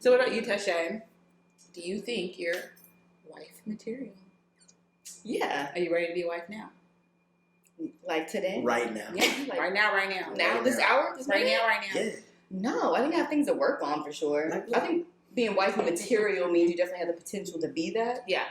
so, what about you, Tasha? Do you think you're wife material? Yeah. Are you ready to be a wife now? Like today? Right now. Yeah, Like, right now. Now, this hour? This Right minute? now, right now. Yeah. No, I think I have things to work on for sure. Like I what? think being wife material means you definitely have the potential to be that. Yeah.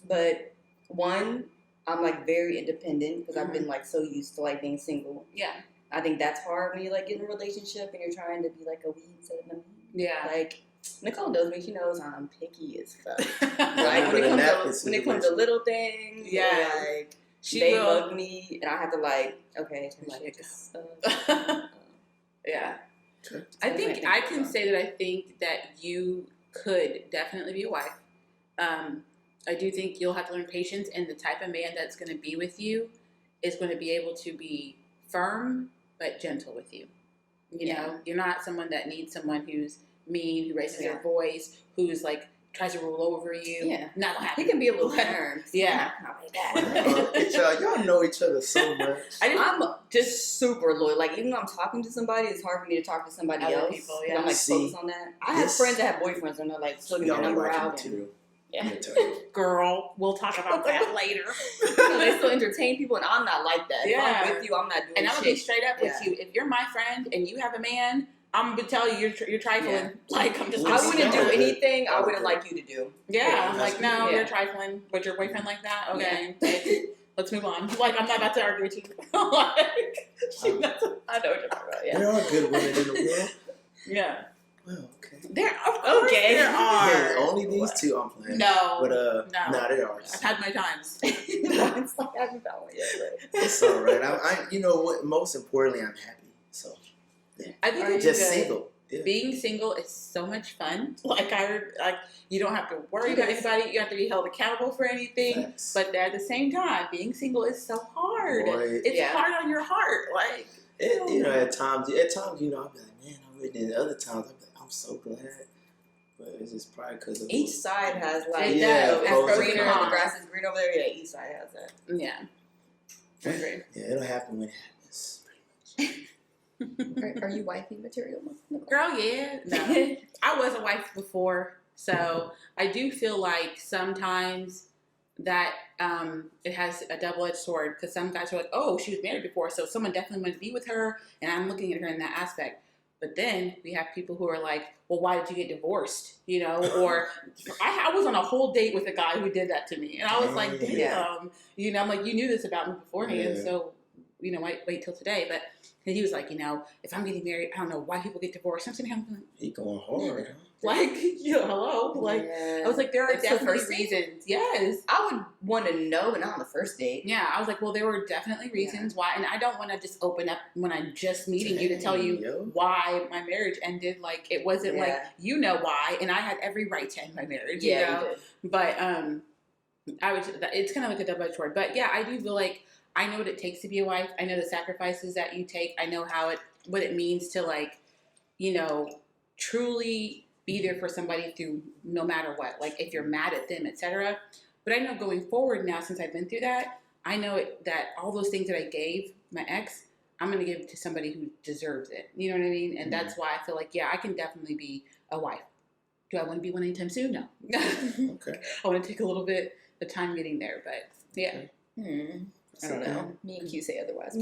But one, I'm like very independent because I've Mhm. been like so used to like being single. Yeah. I think that's hard when you like get in a relationship and you're trying to be like a weed instead of a meat. Yeah. Like Nicole knows me. She knows I'm picky as fuck. Yeah, Like but in that when it comes to little things, Yeah. or, like She they will. bug me and I have to like Let it go. Yeah. Okay. I think I can say that I think that you could definitely be a wife. I do think you'll have to learn patience, and the type of man that's going to be with you is going to be able to be firm but gentle with you. You know, you're not someone that needs someone who's mean, who raises their voice, who's like tries to rule over you. Yeah. Not gonna happen. He can be a little firm. Yeah. Not like that. Y'all know each other so much. I'm just super loyal. Like, even though I'm talking to somebody, it's hard for me to talk to somebody Other else. people, 'Cause yeah. I'm like See, focused on that. I have this- friends that have boyfriends and they're like still give me Y'all their are number wife out. material. Yeah. Let me tell you. Girl, we'll talk about that later. They still entertain people, and I'm not like that. Yeah. If I'm with you, I'm not doing And I'm gonna be shit. straight up with Yeah. you. If you're my friend and you have a man, I'm gonna tell you you're trifling. Yeah. Like, I'm just. I wouldn't do Yeah. anything I Okay. wouldn't like you to do. Yeah, I'm That's like, no, good. you're Yeah. trifling with your boyfriend like that. Okay, let's move on. Like, I'm not about to argue with you. Like, I know what you're talking about. Yeah, There are good women in the world. yeah. Well, okay. There, of course, Okay. there Yeah, are. only these two I'm playing. No, But no. nah, there are. I've had my times. It's like I haven't found one yet. But. It's all right. I you know what? Most importantly, I'm happy. So I think Are you it's just good. single. Yeah. Being single is so much fun. Like, you don't have to worry It about is. anybody. You don't have to be held accountable for anything. Facts. But at the same time, being single is so hard. Boy, It's Yeah. hard on your heart. Like, you know, at times, you know, I'll be like, man, I'm ready. And other times, I'll be like, I'm so glad. But it's just probably because of Each side has like It Yeah, does. it's pros and greener, cons. the grass is green over there. Yeah, each side has that. yeah. I agree. Yeah, it'll happen when it happens. Pretty much. Are you wifey material? Girl, yeah. No. I was a wife before, so I do feel like sometimes that it has a double-edged sword, because some guys are like, oh, she was married before, so someone definitely wanted to be with her, and I'm looking at her in that aspect. But then we have people who are like, well, why did you get divorced? You know, or I was on a whole date with a guy who did that to me, and I was like, damn. Yeah. You know, I'm like, you knew this about me beforehand, Yeah. so wait till today. But he was like, if I'm getting married, I don't know why people get divorced. I'm sitting here, He going hard. Huh? like, hello, like, Yeah. I was like, there are It's the definitely first date? reasons. Yes. I would want to know, but not on the first date. Yeah, I was like, well, there were definitely reasons why, and I don't want to just open up when I'm just meeting you to tell you why my marriage ended. Like, it wasn't like, you know why, and I had every right to end my marriage, Yeah, you know? you did. But it's kind of like a double-edged sword. But yeah, I do feel like I know what it takes to be a wife. I know the sacrifices that you take. I know what it means to, like, truly be there for somebody through no matter what. Like, if you're mad at them, etc. But I know going forward now, since I've been through that, I know that all those things that I gave my ex, I'm going to give to somebody who deserves it. You know what I mean? And that's why I feel like, I can definitely be a wife. Do I want to be one anytime soon? No. Okay. I want to take a little bit of time getting there, but yeah. I don't know. Me and Q say otherwise.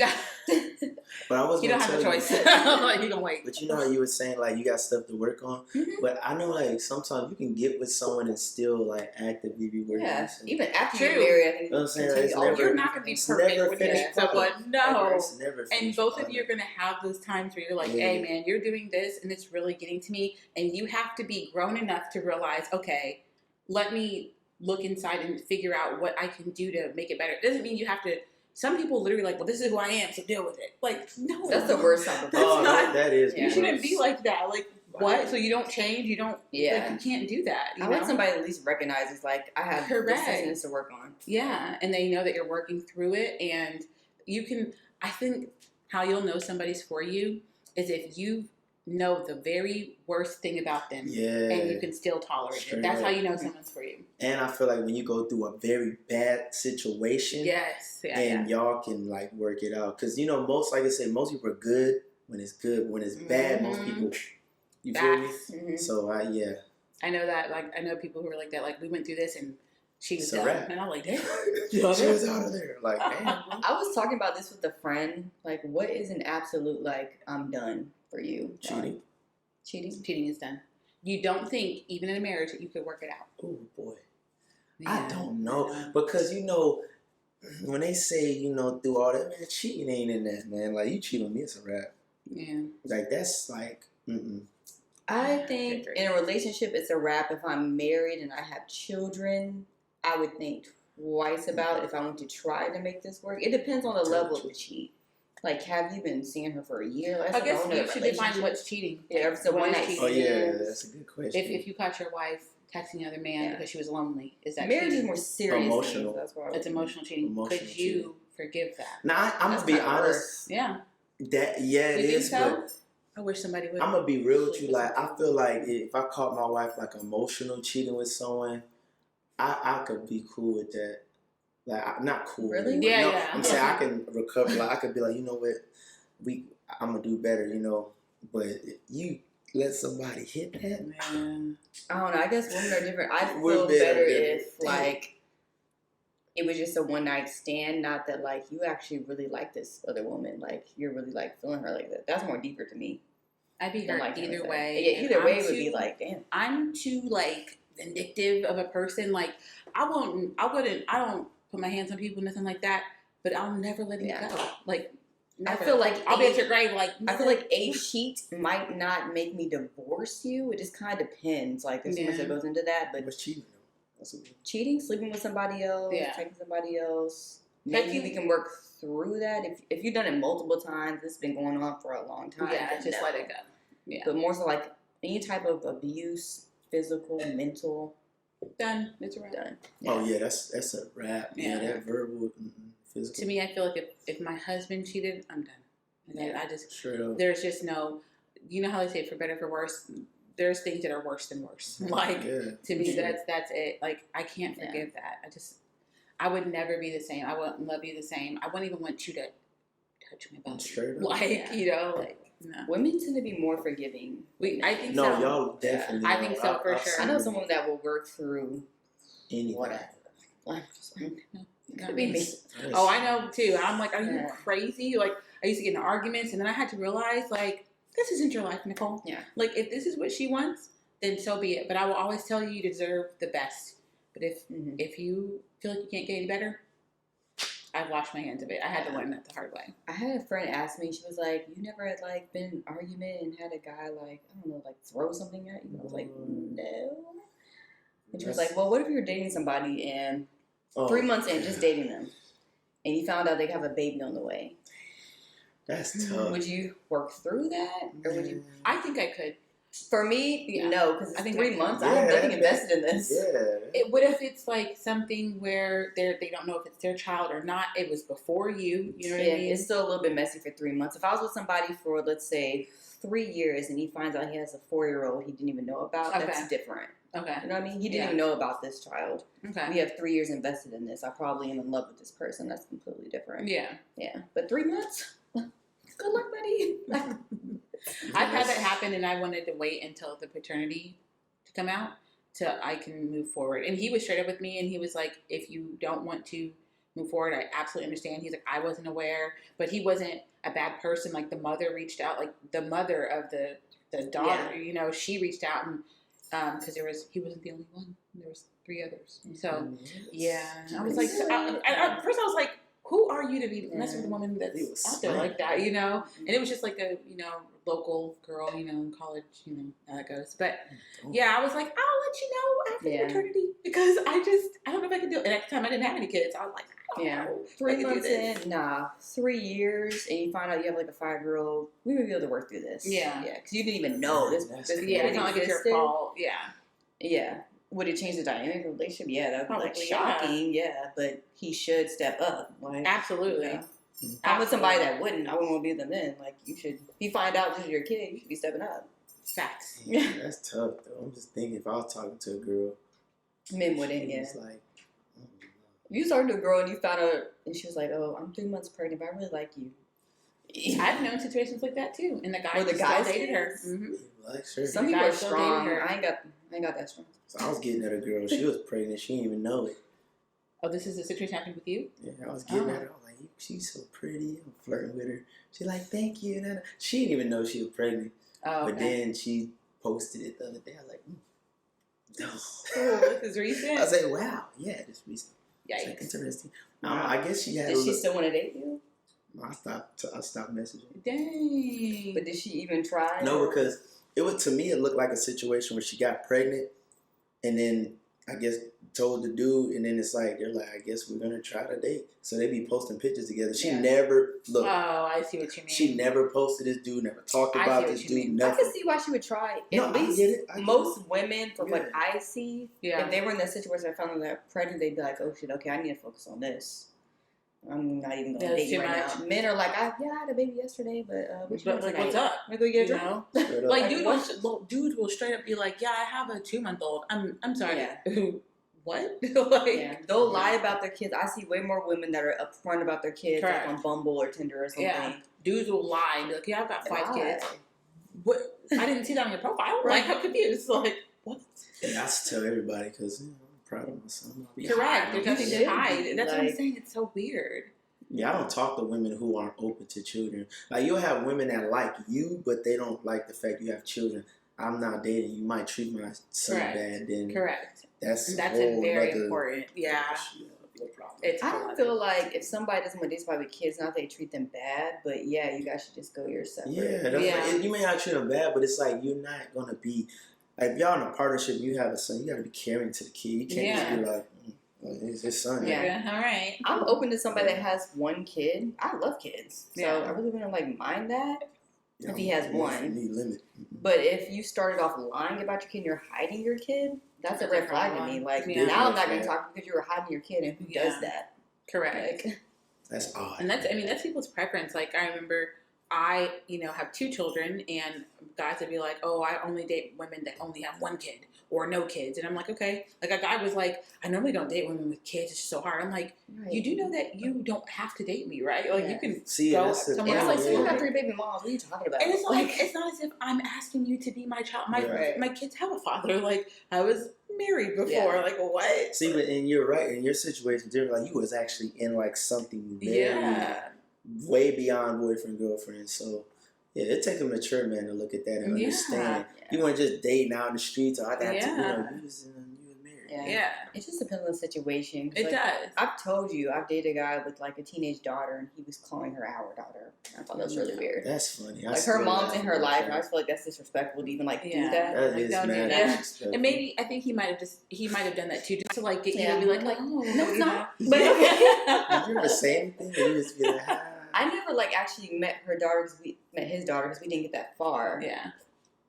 But I was You don't have a choice. Like, you don't wait. But you know how you were saying, like, you got stuff to work on? Mm-hmm. But I know, like, sometimes you can get with someone and still, like, actively be working on something. Even after True. you're married, I think You know what I'm saying? until It's you- never- You're not going to be it's perfect never when you're finished someone. product. No. It's never And finished both of product. you are going to have those times where you're like, Yeah. hey, man, you're doing this and it's really getting to me. And you have to be grown enough to realize, okay, let me look inside and figure out what I can do to make it better. It doesn't mean you have to. Some people literally like, well, this is who I am, so deal with it. Like, no. That's the worst type of That's Oh, not- that is. You Yeah. shouldn't be like that. Like, what? So you don't change? You don't. Yeah. Like, you can't do that. You I know? want somebody at least recognizes, like, I have Correct. this to work on. Yeah, and they know that you're working through it, and you can. I think how you'll know somebody's for you is if you know the very worst thing about them, Yeah. and you can still tolerate Straight it. That's up. how you know someone's for you. And I feel like when you go through a very bad situation, Yes, yeah, and y'all can, like, work it out. Because, most, like I said, most people are good when it's good. When it's bad, most Mhm. people, you feel me? Facts. Mhm. So, I know that. Like, I know people who are like that. Like, we went through this, and she was It's a done, wrap. and I'm like, damn. she was out of there. Like, damn. I was talking about this with a friend. Like, what is an absolute, like, I'm done for you? Cheating. Cheating? Cheating is done. You don't think, even in a marriage, that you could work it out. Oh, boy. Yeah. I don't know. Because, when they say, through all that, man, cheating ain't in that, man. Like, you cheat on me, it's a wrap. Yeah. Like, that's like, I think agree. in a relationship, it's a wrap. If I'm married and I have children, I would think twice about if I want to try to make this work. It depends on the level of the cheat. Like, have you been seeing her for a year? Like, I guess don't know you the should define relationship. what's cheating. Yeah, if it's a What is one-night cheating? oh, yeah, stand. that's a good question. If you caught your wife texting another man because she was lonely, is that Marriage cheating? is more serious. Emotional. That's why It's emotional cheating. Emotional Could you forgive that? Now, I'm That's going to be kinda honest. Yeah. It You think is, so? but I wish somebody would. I'm going to be real with you. Like, I feel like if I caught my wife, like, emotional cheating with someone, I could be cool with that. Like, not cool. Really? but Yeah, no, yeah. I'm saying I can recover. Like, I could be like, you know what? I'm going to do better, But you let somebody hit that? Man. I don't know. I guess women are different. I We're feel better better different. if, like, it was just a one-night stand, not that, like, you actually really like this other woman. Like, you're really, like, feeling her like that. That's more deeper to me. I'd be than, hurt like, either anything. way. Yeah, and either way I'm would be too- like, damn. I'm too, like, vindictive of a person. Like, I don't put my hands on people, nothing like that, but I'll never let it Yeah. go. Like, I never. feel like I'll be at your grave, like, I feel like a cheat might not make me divorce you. It just kind of depends. Like, there's so much Yeah. that goes into that. But What's cheating, though? That's what cheating, sleeping with somebody else, Yeah. taking somebody else, maybe we can work through that. If you've done it multiple times, it's been going on for a long time. yeah, then just no. let it go. Yeah. But more so like any type of abuse, physical, mental, Done. It's a wrap. done. Oh, yeah, that's a wrap. Yeah, Yeah. that verbal, physical. To me, I feel like if my husband cheated, I'm done. And then I just, Straight up. there's just no, you know how they say for better, for worse, there's things that are worse than worse. Like, Yeah. to me, Yeah. that's it. Like, I can't Yeah. forgive that. I would never be the same. I wouldn't love you the same. I wouldn't even want you to touch my body. Straight up. Like, Yeah. no. Women tend to be more forgiving. I think No, so. y'all definitely. I think so, for I've sure. I seen know someone that will work through anything. whatever. Like, Not could be me. Oh, I know too. I'm like, are you Yeah. crazy? Like, I used to get in arguments, and then I had to realize, like, this isn't your life, Nicole. Yeah. Like, if this is what she wants, then so be it. But I will always tell you deserve the best. But if Mhm. if you feel like you can't get any better, I've washed my hands of it. I had to learn that the hard way. I had a friend ask me, she was like, you never had like been in an argument and had a guy like, I don't know, like throw something at you? I was like, no. And she was like, well, what if you're dating somebody and 3 months in, just dating them, and you found out they have a baby on the way? That's tough. Would you work through that? Or would you? I think I could. For me, no, because I think 3 months. Yeah, I have nothing invested in this. Yeah. What if it's like something where they don't know if it's their child or not? It was before you. You know what I mean? It's still a little bit messy for 3 months. If I was with somebody for, let's say, 3 years and he finds out he has a 4-year-old he didn't even know about, that's different. Okay. You know what I mean? He didn't even know about this child. Okay. We have 3 years invested in this. I probably am in love with this person. That's completely different. Yeah. Yeah. But 3 months? Good luck, buddy. I've had that happen, and I wanted to wait until the paternity to come out till I can move forward. And he was straight up with me, and he was like, if you don't want to move forward, I absolutely understand. He's like, I wasn't aware, but he wasn't a bad person. Like, the mother reached out, like the mother of the daughter, you know, she reached out, and because he wasn't the only one. There was 3 others. So, yeah. I was like, at first I was like, who are you to be messing with a woman that's out there like that, you know? And it was just like a, you know, local girl, you know, in college, you know, how that goes. But, yeah, I was like, I'll let you know after the maternity because I don't know if I can do it. And at the time, I didn't have any kids. I was like, I don't know. 3 months in, 3 years, and you find out you have like a 5-year-old, we would be able to work through this. Yeah. Yeah, because you didn't even know this. It's not like it's your fault. Yeah. Yeah. Would it change the dynamic of the relationship? Yeah, that would be like shocking. Yeah, but he should step up. Like, absolutely. You know, I'm with somebody that wouldn't. I wouldn't want to be with them then. Like, you should. If you find out this is your kid, you should be stepping up. Facts. Yeah, that's tough though. I'm just thinking if I was talking to a girl, men wouldn't. Yeah. It's like, you talking to a girl and you found out, and she was like, "Oh, I'm 3 months pregnant, but I really like you." I've known situations like that too, and the guy still dated her. Mm-hmm. Like, sure. Some people are strong. I ain't got that strong. So I was getting at a girl. She was pregnant. She didn't even know it. Oh, this is the situation happened with you? Yeah, I was getting at her. I was like, she's so pretty. I'm flirting with her. She's like, thank you. And she didn't even know she was pregnant. Oh, but then she posted it the other day. I was like, oh, this is recent. I was like, wow, yeah, this is recent. Yikes. Like, interesting. I guess she had. Did she still want to date you? I stopped messaging. Dang. But did she even try? No, because to me it looked like a situation where she got pregnant, and then I guess told the dude, and then it's like they're like, I guess we're gonna try to date. So they be posting pictures together. She never looked. Oh, I see what you mean. She never posted this dude. Never talked about this dude. Nothing. I can see why she would try. At least most women, from what I see, if they were in that situation, I found them that pregnant, they'd be like, oh shit, okay, I need to focus on this. I'm not even going to date you right now. Men are like, I had a baby yesterday, but what's up? I'm go get a drink. Like, dudes will straight up be like, yeah, I have a 2-month-old. I'm sorry. Yeah. What? They'll lie about their kids. I see way more women that are upfront about their kids, like on Bumble or Tinder or something. Yeah. Dudes will lie and be like, yeah, I've got 5 kids. What? I didn't see that on your profile. Like, I'm confused. Like, what? Yeah, I tell everybody because I'm proud of my son. Correct. There's nothing to hide. That's what I'm saying. It's so weird. Yeah, I don't talk to women who aren't open to children. Like, you'll have women that like you, but they don't like the fact you have children. I'm not dating. You might treat my son bad. Then That's very important. Yeah. I don't feel like if somebody doesn't want to date somebody with kids, not they treat them bad, but yeah, you guys should just go your separate. Yeah, like, you may not treat them bad, but it's like you're not gonna be like if y'all in a partnership, you have a son, you gotta be caring to the kid. You can't just be like, it's his son. Yeah, all right. I'm open to somebody that has 1 kid. I love kids, so I really wouldn't like mind that if he has 1. Need limit. But if you started off lying about your kid and you're hiding your kid, that's a red flag to me. Like, now I'm not going to talk because you were hiding your kid, and who does that? Correct. Like, that's odd. And that's people's preference. Like, I remember I, have 2 children, and guys would be like, oh, I only date women that only have 1 kid or no kids. And I'm like, okay. Like, a guy was like, I normally don't date women with kids. It's just so hard. I'm like, you do know that you don't have to date me, right? Like, you can go somewhere else. It's like, so you have 3 baby moms. What are you talking about? And it's like, it's not as if I'm asking you to be my child. My kids have a father. Like, I was married before. Like, what? See, but and you're right. In your situation, different. Like, you was actually in like something very way beyond boyfriend girlfriend. So yeah, it takes a mature man to look at that and understand. You weren't just dating out in the streets. Or I got to, you was married. Yeah. It just depends on the situation. It does. I've told you, I've dated a guy with like a teenage daughter, and he was calling her our daughter. I thought that was really weird. That's funny. Like her mom's in her life, and I just feel like that's disrespectful to even like do that. That like, is don't do mad that. disrespectful. And maybe I think he might have done that too, just to like get you to be like, oh, no, it's not. Did But you ever say anything? Did you just be like, I never like actually met her daughter. We met his daughter because we didn't get that far. Yeah.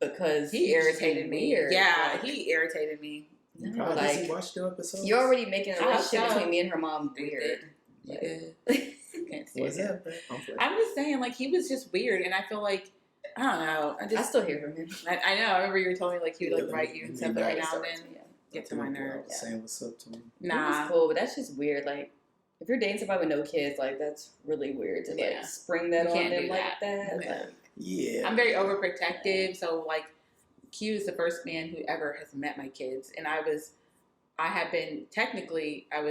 Because He irritated me. weird. Yeah, Like, he irritated me. You no, probably like watched your episodes? you're already making a I relationship know. between me and her mom weird. You Like, did. Can't stand What's him. that, bro? I'm just saying, like, he was just weird, and I feel like, I don't know. I still hear from him. I know. I remember you were telling me, like, he would, like, write you and stuff every now and then. Yeah. Get to my nerves. Saying what's up to me. Nah. It's cool, but that's just weird. Like, if you're dating somebody with no kids, like, that's really weird to, like, Yeah. spring that You on can't them do like that. that. Yeah. Like, Yeah. I'm very overprotective, so, like, Q is the first man who ever has met my kids, and I was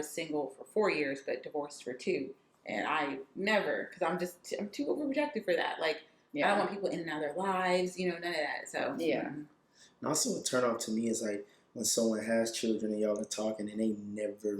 single for 4 years, but divorced for 2. And I never, because I'm too overprotective for that. Like, I don't want people in and out of their lives, none of that. So, Yeah. And also, a turn off to me is like when someone has children and y'all are talking and they never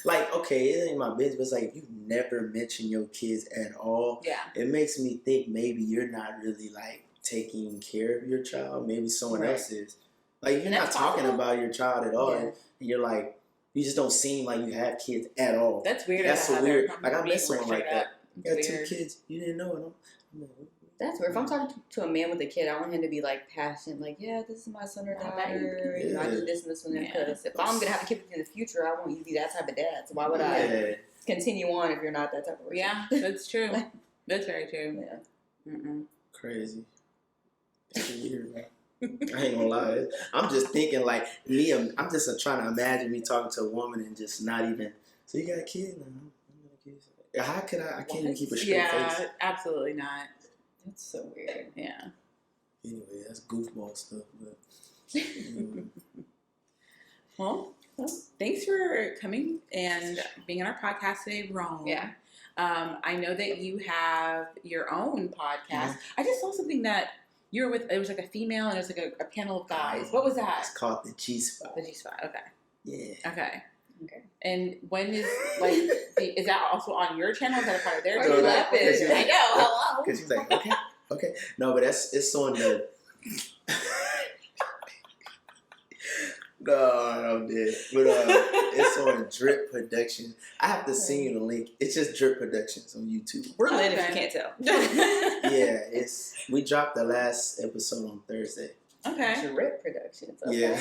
like, okay, it ain't my business, but it's like if you never mention your kids at all, yeah. it makes me think maybe you're not really like taking care of your child. Maybe someone Right. else is. Like, if you're And not that's talking possible. about your child at all, Yeah. and you're like, you just don't seem like you have kids at all. That's weird. That's how so they're weird. coming Like, I to me met and someone straight like that. up. You got It's 2 weird. kids. You didn't know it. I'm like, That's weird. If I'm talking to a man with a kid, I want him to be like passionate, like, yeah, this is my son or daughter. I do this and this and that. Yeah. Because if I'm gonna have a kid in the future, I want you to be that type of dad. So why would I yeah. continue on if you're not that type of person? Yeah, that's true. That's very true. Yeah. Mm-mm. Crazy. It's weird, man. I ain't gonna lie. I'm just thinking like me. I'm just trying to imagine me talking to a woman and just not even. So you got a kid? No, I'm not a kid. How could I? I can't even keep a straight face. Absolutely not. That's so weird. Yeah. Anyway, that's goofball stuff. But Well, thanks for coming and being on our podcast today, Ron. Yeah. I know that you have your own podcast. Yeah. I just saw something that you were with. It was like a female and it was like a panel of guys. What was that? It's called the G Spot. The G Spot. Okay. Yeah. Okay. Okay. And when is like is that also on your channel? Is that a part of their Why channel? are you laughing? Because you- I know. Hello. Because she's like, okay. No, but it's on the. No, I'm dead. But it's on Drip Productions. I have to send you the link. It's just Drip Productions on YouTube. We're lit if Okay. you can't tell. Yeah, we dropped the last episode on Thursday. Okay. Drip Productions. Okay. Yeah.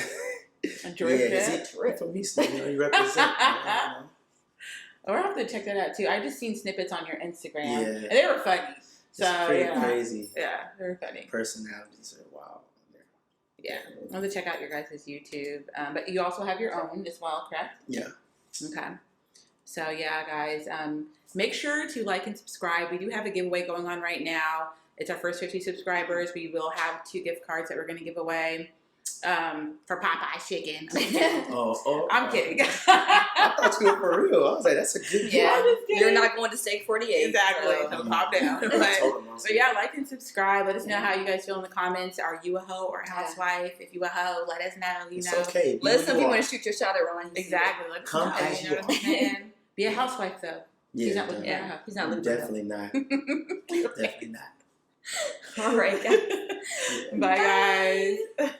A drip yeah, drip. because he from Houston, you represent. We'll have to check that out too. I just seen snippets on your Instagram. Yeah. And they were funny. So It's pretty yeah. crazy. Yeah, they were funny. Personalities are wild. Yeah. I'll have to check out your guys' YouTube. But you also have your own as well, correct? Yeah. Okay. So yeah, guys, make sure to like and subscribe. We do have a giveaway going on right now. It's our first 50 subscribers. We will have 2 gift cards that we're going to give away for Popeye's chicken. I'm kidding. I thought you were for real. I was like, that's a good Yeah. I'm just kidding. You're not going to Steak 48. Exactly. So. So calm down. I But, told him, I was but yeah, like and subscribe. Let us know how you guys feel in the comments. Are you a hoe or a Yeah. housewife? If you a hoe, let us know. You it's know. okay. Be Let us who know if you you are. want to shoot your shot at Ron. Exactly. Let us Come know. as You know you what I'm saying? Be a housewife though. Yeah, He's not looking definitely. for a hoe. He's not looking for Definitely not. Definitely not. All right, guys. Bye, guys.